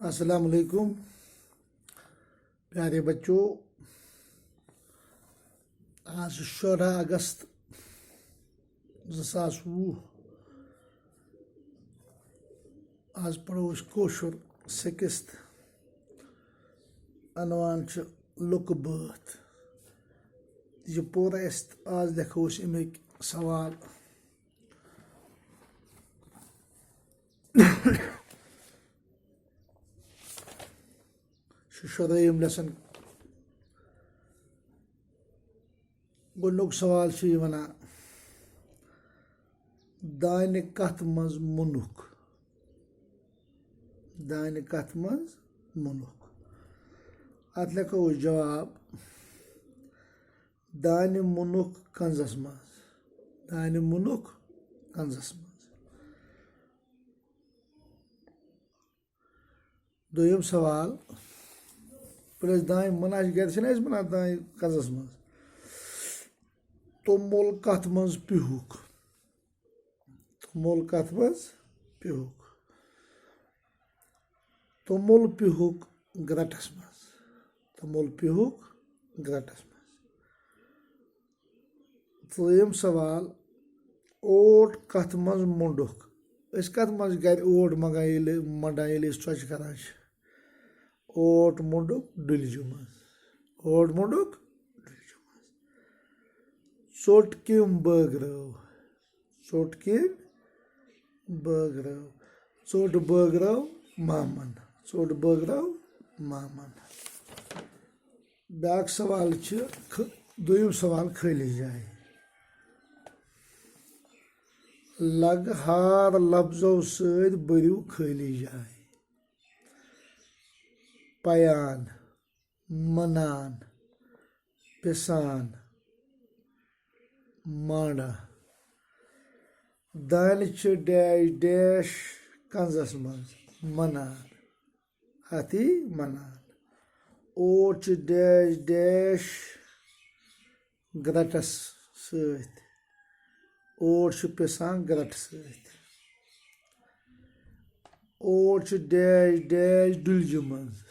अस्सलाम वालेकुम प्यारे बच्चों। आज 14 अगस्त 2020 आज पढ़ो कोशुर सिक्स्थ अनवान लुक बात यह पूरा आज देखो अमिक सवाल शुदयम लेसन गुक सवाल वन दान कत मज मुनुक दान कत मज मुनुक अत लिखो जवाब दान मुनुक कंजस मज दान मुनुक कंजस मज। दोयम सवाल प्लस दान मनाज गर बना दान कंजस मज तोमुल कत मज पिहुक तोमुल कत मज पिहुक तोमुल पिहुक ग्रटस मज तोमुल पिहुक ग्रटस मज। त्रोयम सवाल ओट कत मज मुंडुक कत मज गर ओट मंडान ये चोच करान ओट मुंडुक डुलजु मज ओट मुंडुक डुलजु मज। चोट किम बगरव चोट किम बगरव चोट बगरव मामन चोट बगरव मामन। ब्याक सवाल दोयम सवाल खाली जाए लग हार लफ्जों सद बरिव खाली जाए पयान मनान पिसान मांडा दान डैश डैश कंजस मज मनान अति मनान ओट डैश डैश ग्रटस सत ओट पिसान ग्रट सत ओट डैश डैश डुलजु मज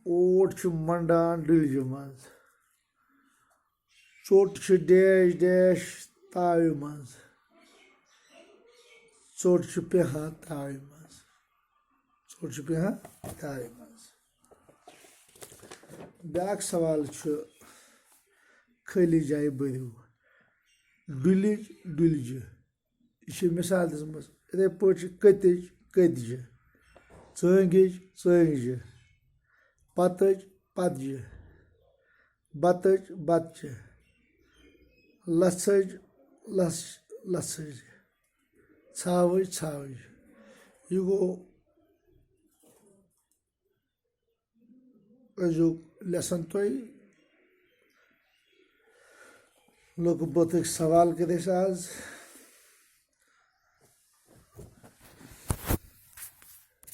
ओट मंडान डुलजु मज चोट डैश डैश ताव मज चोट पेहान ताव मज चोट पेहान ताव मज। ब्याक सवाल खाली जाए बरिव डुलिज डुलजु यह मिसाल दिसम इथे पे कतिज कतज चंगिज चंगज पतज पतज बतज बतज लसज लसज छावज छावज। यह गो अजुक लेसन तुम लोग बहुत सवाल कर आज